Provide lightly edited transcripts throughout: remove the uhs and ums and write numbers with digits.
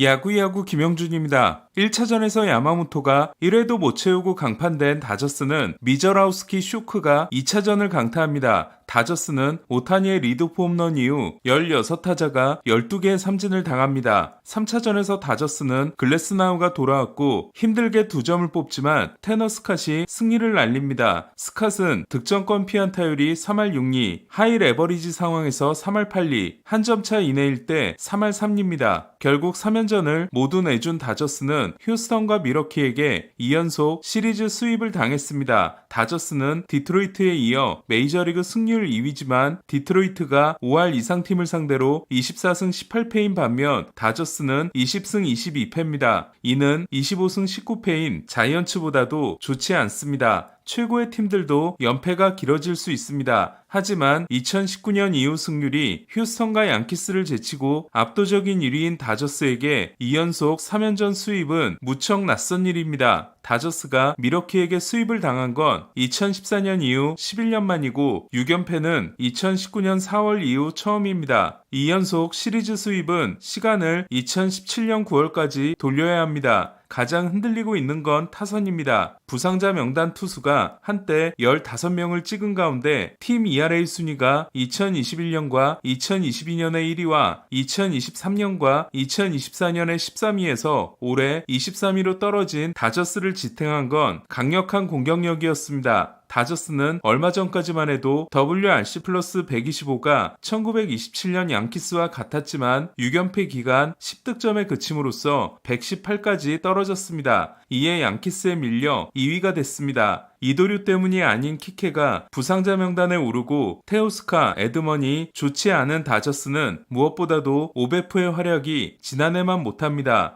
야구야구 김영준입니다. 1차전에서 야마모토가 1회도 못 채우고 강판된 다저스는 미저라우스키 쇼크가 2차전을 강타합니다. 다저스는 오타니의 리드오프 홈런 이후 16타자가 12개의 삼진을 당합니다. 3차전에서 다저스는 글래스나우가 돌아왔고 힘들게 2점을 뽑지만 테너 스캇이 승리를 날립니다. 스캇은 득점권 피안 타율이 3할 6리, 하이 레버리지 상황에서 3할 8리, 한 점 차 이내일 때 3할 3리입니다. 결국 3연전을 모두 내준 다저스는 휴스턴과 미러키에게 2연속 시리즈 스윕을 당했습니다. 다저스는 디트로이트에 이어 메이저리그 승률 2위지만 디트로이트가 5할 이상 팀을 상대로 24승 18패인 반면 다저스는 20승 22패입니다. 이는 25승 19패인 자이언츠보다도 좋지 않습니다. 최고의 팀들도 연패가 길어질 수 있습니다. 하지만 2019년 이후 승률이 휴스턴과 양키스를 제치고 압도적인 1위인 다저스에게 2연속 3연전 수입은 무척 낯선 일입니다. 다저스가 미러키에게 수입을 당한 건 2014년 이후 11년 만이고 6연패는 2019년 4월 이후 처음입니다. 2연속 시리즈 수입은 시간을 2017년 9월까지 돌려야 합니다. 가장 흔들리고 있는 건 타선입니다. 부상자 명단 투수가 한때 15명을 찍은 가운데 팀 ERA 순위가 2021년과 2022년의 1위와 2023년과 2024년의 13위에서 올해 23위로 떨어진 다저스를 지탱한 건 강력한 공격력이었습니다. 다저스는 얼마 전까지만 해도 WRC 플러스 125가 1927년 양키스와 같았지만 6연패 기간 10득점에 그침으로써 118까지 떨어졌습니다. 이에 양키스에 밀려 2위가 됐습니다. 이도류 때문이 아닌 키케가 부상자 명단에 오르고 테오스카, 에드먼이 좋지 않은 다저스는 무엇보다도 오베프의 활약이 지난해만 못합니다.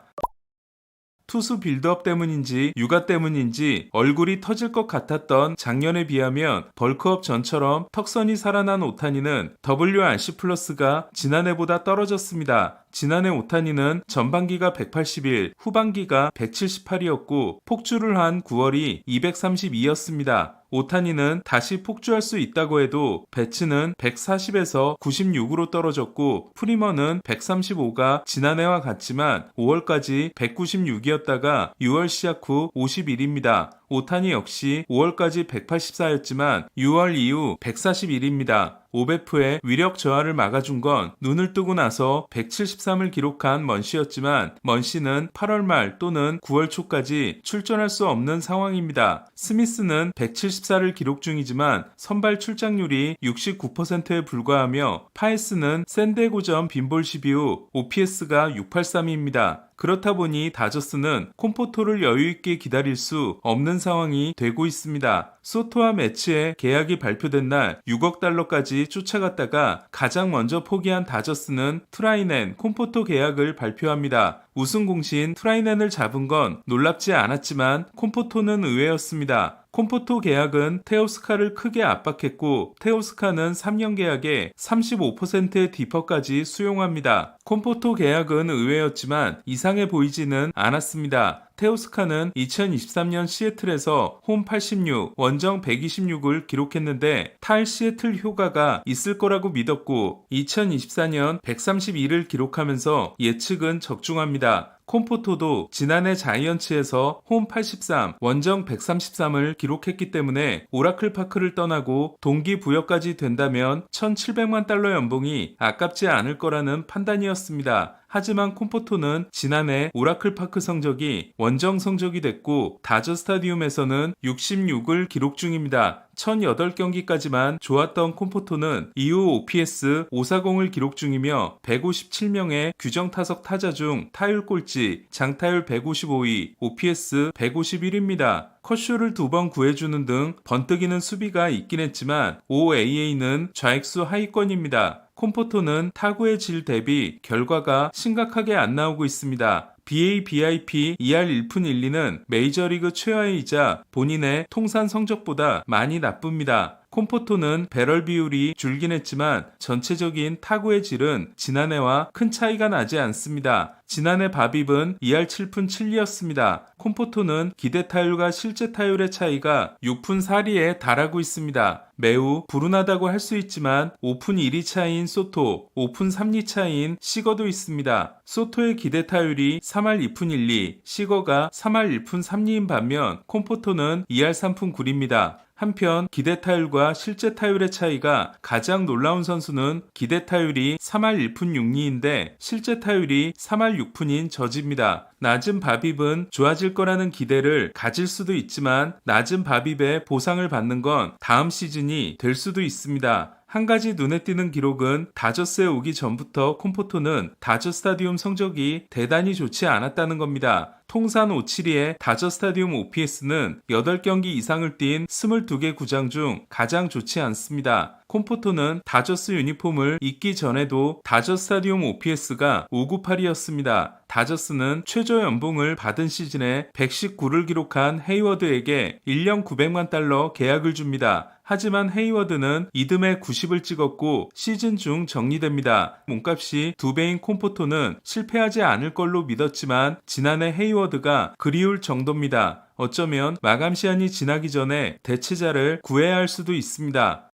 투수 빌드업 때문인지 육아 때문인지 얼굴이 터질 것 같았던 작년에 비하면 벌크업 전처럼 턱선이 살아난 오타니는 WRC 플러스가 지난해보다 떨어졌습니다. 지난해 오타니는 전반기가 181, 후반기가 178이었고 폭주를 한 9월이 232였습니다. 오타니는 다시 폭주할 수 있다고 해도 배츠는 140에서 96으로 떨어졌고 프리머는 135가 지난해와 같지만 5월까지 196이었다가 6월 시작 후 51입니다. 오타니 역시 5월까지 184였지만 6월 이후 141입니다. 오베프의 위력 저하를 막아준 건 눈을 뜨고 나서 173을 기록한 먼시였지만 먼시는 8월 말 또는 9월 초까지 출전할 수 없는 상황입니다. 스미스는 174를 기록 중이지만 선발 출장률이 69%에 불과하며 파이스는 샌디에고전 빈볼 시비 후 OPS가 683입니다. 그렇다 보니 다저스는 콤포토를 여유있게 기다릴 수 없는 상황이 되고 있습니다. 소토와 매치의 계약이 발표된 날 6억 달러까지 쫓아갔다가 가장 먼저 포기한 다저스는 트라이넨, 콤포토 계약을 발표합니다. 우승 공신 트라이넨을 잡은 건 놀랍지 않았지만 콤포토는 의외였습니다. 콤포토 계약은 테오스카를 크게 압박했고 테오스카는 3년 계약에 35%의 디퍼까지 수용합니다. 콤포토 계약은 의외였지만 이상해 보이지는 않았습니다. 테오스카는 2023년 시애틀에서 홈 86, 원정 126을 기록했는데 탈 시애틀 효과가 있을 거라고 믿었고 2024년 132를 기록하면서 예측은 적중합니다. 콤포토도 지난해 자이언츠에서 홈 83, 원정 133을 기록했기 때문에 오라클 파크를 떠나고 동기부여까지 된다면 1,700만 달러 연봉이 아깝지 않을 거라는 판단이었습니다. 하지만 콤포토는 지난해 오라클 파크 성적이 원정 성적이 됐고 다저 스타디움에서는 66을 기록 중입니다. 1008경기까지만 좋았던 콤포토는 이후 OPS 540을 기록 중이며 157명의 규정 타석 타자 중 타율 꼴찌, 장타율 155위, OPS 151입니다. 컷쇼를 2번 구해주는 등 번뜩이는 수비가 있긴 했지만 OAA는 좌익수 하위권입니다. 콤포토는 타구의 질 대비 결과가 심각하게 안 나오고 있습니다. BABIP 2할 1푼 1리는 메이저리그 최하위이자 본인의 통산 성적보다 많이 나쁩니다. 콤포토는 배럴 비율이 줄긴 했지만 전체적인 타구의 질은 지난해와 큰 차이가 나지 않습니다. 지난해 바빕은 2할 7푼 7리였습니다. 콤포토는 기대 타율과 실제 타율의 차이가 6푼 4리에 달하고 있습니다. 매우 불운하다고 할 수 있지만 오픈 1위 차이인 소토, 오픈 3리 차이인 시거도 있습니다. 소토의 기대 타율이 3할 2푼 1리, 시거가 3할 1푼 3리인 반면 콤포토는 2할 3푼 9리입니다. 한편 기대 타율과 실제 타율의 차이가 가장 놀라운 선수는 기대 타율이 3할 1푼 6리인데 실제 타율이 3할 6푼인 저지입니다. 낮은 바빕은 좋아질 거라는 기대를 가질 수도 있지만 낮은 바빕의 보상을 받는 건 다음 시즌이 될 수도 있습니다. 한 가지 눈에 띄는 기록은 다저스에 오기 전부터 콤포토는 다저 스타디움 성적이 대단히 좋지 않았다는 겁니다. 통산 572의 다저 스타디움 OPS는 8경기 이상을 뛴 22개 구장 중 가장 좋지 않습니다. 콤포토는 다저스 유니폼을 입기 전에도 다저 스타디움 OPS가 598이었습니다. 다저스는 최저 연봉을 받은 시즌에 119를 기록한 헤이워드에게 1년 900만 달러 계약을 줍니다. 하지만 헤이워드는 이듬해 90을 찍었고 시즌 중 정리됩니다. 몸값이 2배인 콤포토는 실패하지 않을 걸로 믿었지만 지난해 헤이워드가 그리울 정도입니다. 어쩌면 마감 시한이 지나기 전에 대체자를 구해야 할 수도 있습니다.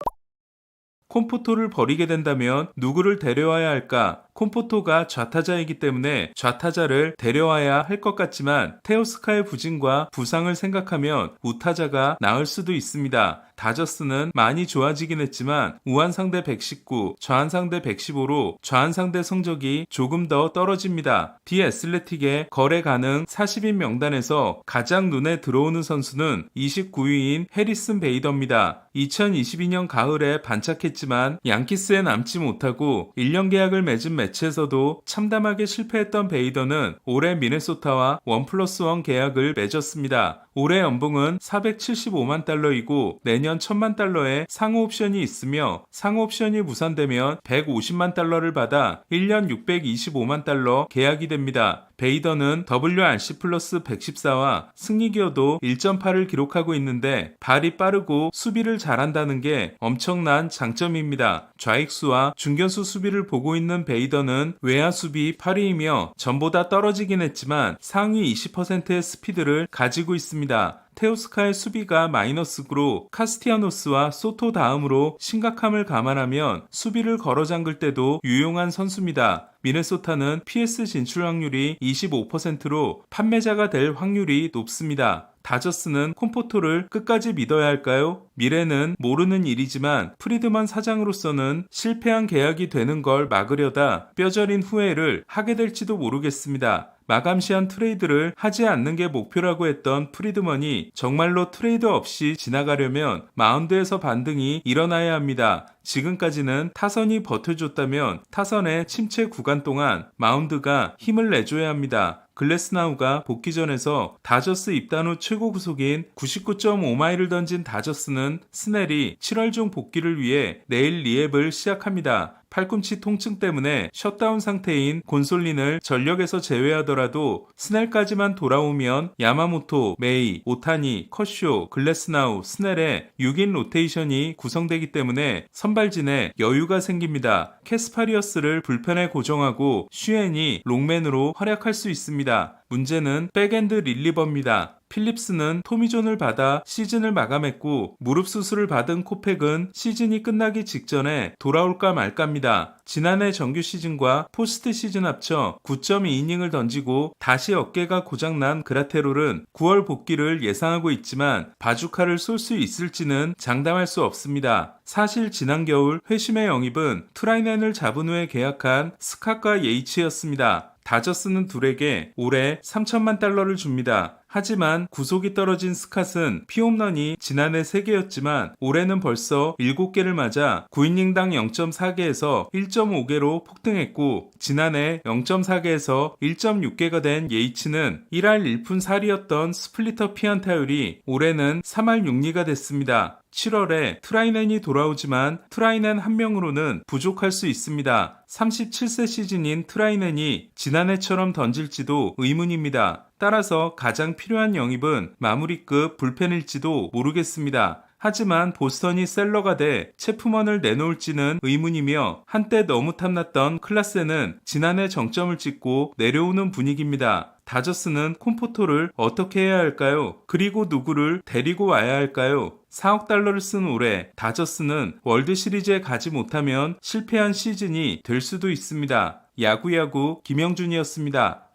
콤포토를 버리게 된다면 누구를 데려와야 할까? 콤포토가 좌타자이기 때문에 좌타자를 데려와야 할 것 같지만 테오스카의 부진과 부상을 생각하면 우타자가 나을 수도 있습니다. 다저스는 많이 좋아지긴 했지만 우한 상대 119, 좌한 상대 115로 좌한 상대 성적이 조금 더 떨어집니다. 디 애슬레틱의 거래 가능 40인 명단에서 가장 눈에 들어오는 선수는 29위인 해리슨 베이더입니다. 2022년 가을에 반짝했지만 양키스에 남지 못하고 1년 계약을 맺은 매치에서도 참담하게 실패했던 베이더는 올해 미네소타와 1+1 계약을 맺었습니다. 올해 연봉은 475만 달러이고 내년 1000만 달러의 상호 옵션이 있으며 상호 옵션이 무산되면 150만 달러를 받아 1년 625만 달러 계약이 됩니다. 베이더는 WRC 플러스 114와 승리 기여도 1.8을 기록하고 있는데 발이 빠르고 수비를 잘한다는 게 엄청난 장점입니다. 좌익수와 중견수 수비를 보고 있는 베이더는 외야 수비 8위이며 전보다 떨어지긴 했지만 상위 20%의 스피드를 가지고 있습니다. 테오스카의 수비가 마이너스로 카스티아노스와 소토 다음으로 심각함을 감안하면 수비를 걸어 잠글 때도 유용한 선수입니다. 미네소타는 PS 진출 확률이 25%로 판매자가 될 확률이 높습니다. 다저스는 콤포토를 끝까지 믿어야 할까요? 미래는 모르는 일이지만 프리드먼 사장으로서는 실패한 계약이 되는 걸 막으려다 뼈저린 후회를 하게 될지도 모르겠습니다. 마감 시한 트레이드를 하지 않는 게 목표라고 했던 프리드먼이 정말로 트레이드 없이 지나가려면 마운드에서 반등이 일어나야 합니다. 지금까지는 타선이 버텨줬다면 타선의 침체 구간 동안 마운드가 힘을 내줘야 합니다. 글래스나우가 복귀전에서 다저스 입단 후 최고 구속인 99.5마일을 던진 다저스는 스넬이 7월 중 복귀를 위해 내일 리헵을 시작합니다. 팔꿈치 통증 때문에 셧다운 상태인 곤솔린을 전력에서 제외하더라도 스넬까지만 돌아오면 야마모토, 메이, 오타니, 컷쇼, 글래스나우, 스넬의 6인 로테이션이 구성되기 때문에 선발진에 여유가 생깁니다. 캐스파리어스를 불펜에 고정하고 슈엔이 롱맨으로 활약할 수 있습니다. 문제는 백엔드 릴리버입니다. 필립스는 토미존을 받아 시즌을 마감했고 무릎 수술을 받은 코펙은 시즌이 끝나기 직전에 돌아올까 말까입니다. 지난해 정규 시즌과 포스트 시즌 합쳐 9.2이닝을 던지고 다시 어깨가 고장난 그라테롤은 9월 복귀를 예상하고 있지만 바주카를 쏠 수 있을지는 장담할 수 없습니다. 사실 지난 겨울 회심의 영입은 트라이넨을 잡은 후에 계약한 스캇과 예이치였습니다. 다저스는 둘에게 올해 3천만 달러를 줍니다. 하지만 구속이 떨어진 스캇은 피홈런이 지난해 3개였지만 올해는 벌써 7개를 맞아 9이닝당 0.4개에서 1.5개로 폭등했고 지난해 0.4개에서 1.6개가 된 예이츠는 1할 1푼 4리였던 스플리터 피안타율이 올해는 3할 6리가 됐습니다. 7월에 트라이넨이 돌아오지만 트라이넨 한 명으로는 부족할 수 있습니다. 37세 시즌인 트라이넨이 지난해처럼 던질지도 의문입니다. 따라서 가장 필요한 영입은 마무리급 불펜일지도 모르겠습니다. 하지만 보스턴이 셀러가 돼 체프먼을 내놓을지는 의문이며 한때 너무 탐났던 클라세는 지난해 정점을 찍고 내려오는 분위기입니다. 다저스는 콤포토를 어떻게 해야 할까요? 그리고 누구를 데리고 와야 할까요? 4억 달러를 쓴 올해 다저스는 월드 시리즈에 가지 못하면 실패한 시즌이 될 수도 있습니다. 야구야구 김영준이었습니다.